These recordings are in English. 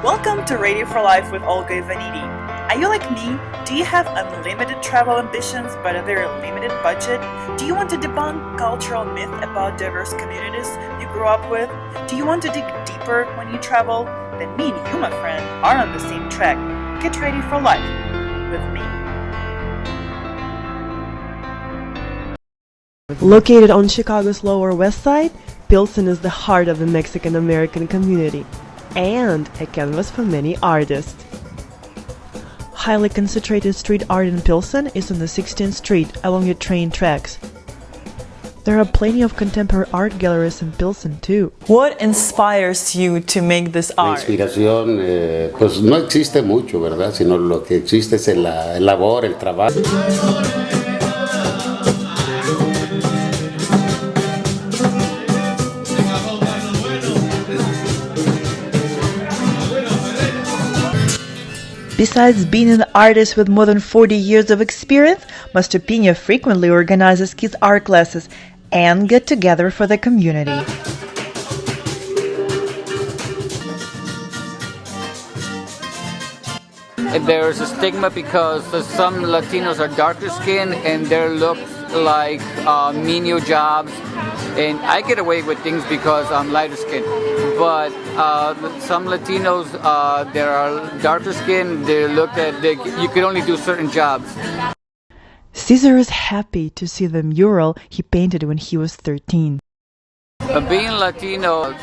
Welcome to Radio for Life with Olga Ivanidi. Are you like me? Do you have unlimited travel ambitions but a very limited budget? Do you want to debunk cultural myth about diverse communities you grew up with? Do you want to dig deeper when you travel? Then me and you, my friend, are on the same track. Get ready for life with me. Located on Chicago's Lower West Side, Pilsen is the heart of the Mexican-American community and a canvas for many artists. Highly concentrated street art in Pilsen is on the 16th Street along the train tracks. There are plenty of contemporary art galleries in Pilsen too. What inspires you to make this La art? inspiración, pues no existe mucho, ¿verdad? Sino lo que existe es el labor, el trabajo. Besides being an artist with more than 40 years of experience, Master Pina frequently organizes kids' art classes and get-together for the community. There's a stigma because some Latinos are darker skinned and their looks like menial jobs, and I get away with things because I'm lighter skinned. But some Latinos that are darker skinned, they look at you can only do certain jobs. Caesar is happy to see the mural he painted when he was 13. Being Latino,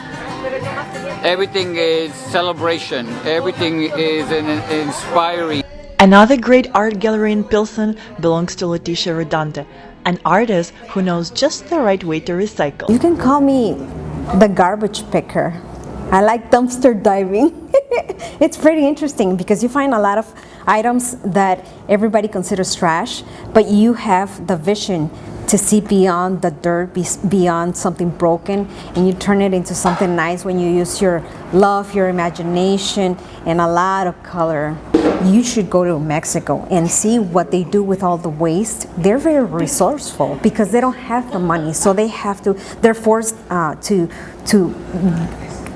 everything is celebration. Everything is inspiring. Another great art gallery in Pilsen belongs to Leticia Rodante, an artist who knows just the right way to recycle. You can call me the garbage picker. I like dumpster diving. It's pretty interesting because you find a lot of items that everybody considers trash, but you have the vision to see beyond the dirt, beyond something broken, and you turn it into something nice when you use your love, your imagination, and a lot of color. You should go to Mexico and see what they do with all the waste. They're very resourceful because they don't have the money, so they're forced to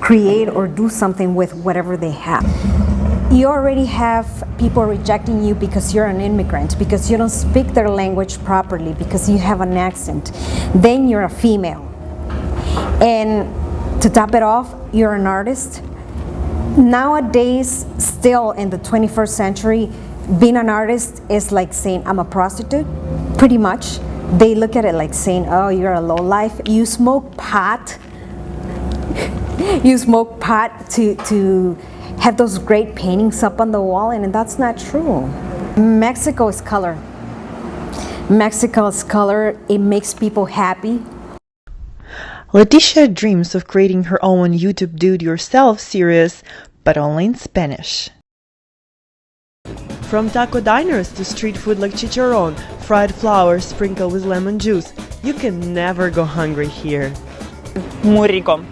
create or do something with whatever they have. You already have people rejecting you because you're an immigrant, because you don't speak their language properly, because you have an accent. Then you're a female. And to top it off, you're an artist. Nowadays, still in the 21st century, being an artist is like saying, I'm a prostitute, pretty much. They look at it like saying, oh, you're a lowlife. You smoke pot. You smoke pot to have those great paintings up on the wall, and that's not true. Mexico is color. Mexico is color. It makes people happy. Leticia dreams of creating her own YouTube do-it-yourself series, but only in Spanish. From taco diners to street food like chicharrón, fried flowers sprinkled with lemon juice, you can never go hungry here. Muy rico.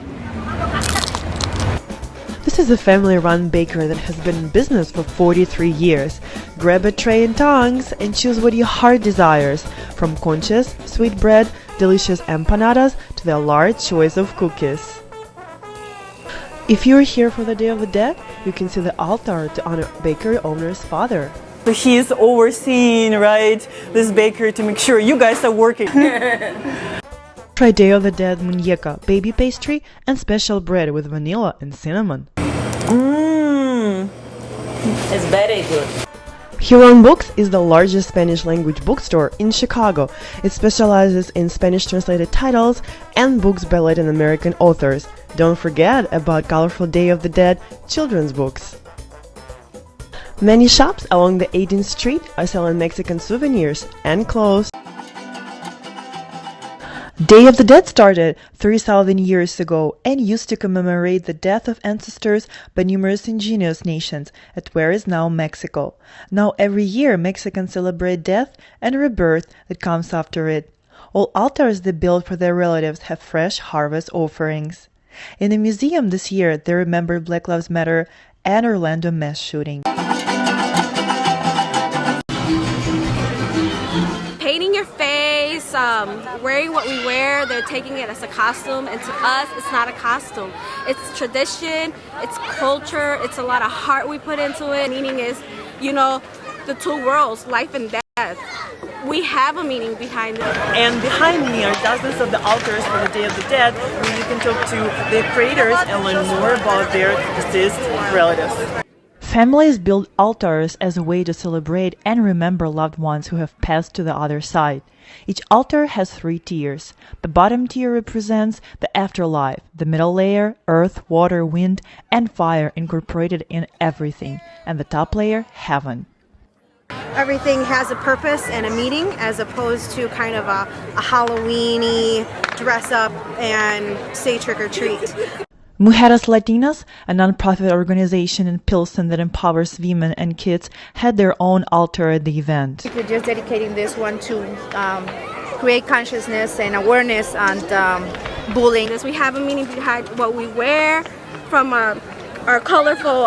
This is a family-run bakery that has been in business for 43 years. Grab a tray and tongs and choose what your heart desires, from conchas, sweet bread, delicious empanadas, to their large choice of cookies. If you're here for the Day of the Dead, you can see the altar to honor bakery owner's father. So he's overseeing, right, this bakery to make sure you guys are working. Try Day of the Dead muñeca, baby pastry, and special bread with vanilla and cinnamon. It's very good. Huron Books is the largest Spanish language bookstore in Chicago. It specializes in Spanish translated titles and books by Latin American authors. Don't forget about colorful Day of the Dead children's books. Many shops along the 18th Street are selling Mexican souvenirs and clothes. Day of the Dead started 3,000 years ago and used to commemorate the death of ancestors by numerous indigenous nations at where is now Mexico. Now every year Mexicans celebrate death and rebirth that comes after it. All altars they build for their relatives have fresh harvest offerings. In the museum this year they remember Black Lives Matter and Orlando mass shooting. Painting your face, wearing what we wear, they're taking it as a costume, and to us, it's not a costume. It's tradition, it's culture, it's a lot of heart we put into it. Meaning is, you know, the two worlds, life and death. We have a meaning behind it. And behind me are dozens of the altars for the Day of the Dead, where you can talk to the creators and learn more about their deceased relatives. Families build altars as a way to celebrate and remember loved ones who have passed to the other side. Each altar has 3 tiers. The bottom tier represents the afterlife, the middle layer, earth, water, wind, and fire incorporated in everything, and the top layer, heaven. Everything has a purpose and a meaning, as opposed to kind of a Halloween-y dress up and say trick or treat. Mujeres Latinas, a non-profit organization in Pilsen that empowers women and kids, had their own altar at the event. We're just dedicating this one to create consciousness and awareness on bullying. We have a meaning behind what we wear, from our colorful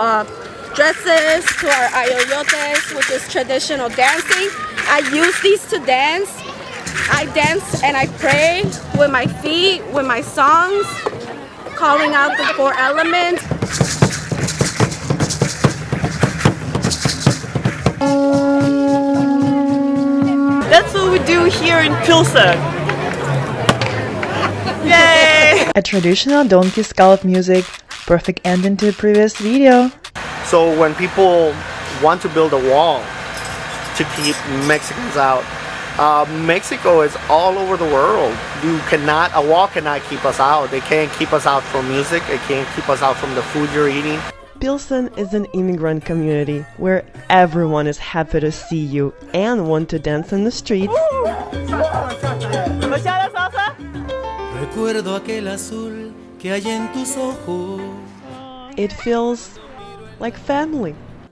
dresses to our ayoyotes, which is traditional dancing. I use these to dance. I dance and I pray with my feet, with my songs, calling out the 4 elements. That's what we do here in Pilsen. Yay! A traditional donkey scallop music, perfect ending to the previous video. So when people want to build a wall to keep Mexicans out, Mexico is all over the world. A wall cannot keep us out. They can't keep us out from music. It can't keep us out from the food you're eating. Pilsen is an immigrant community where everyone is happy to see you and want to dance in the streets. It feels like family.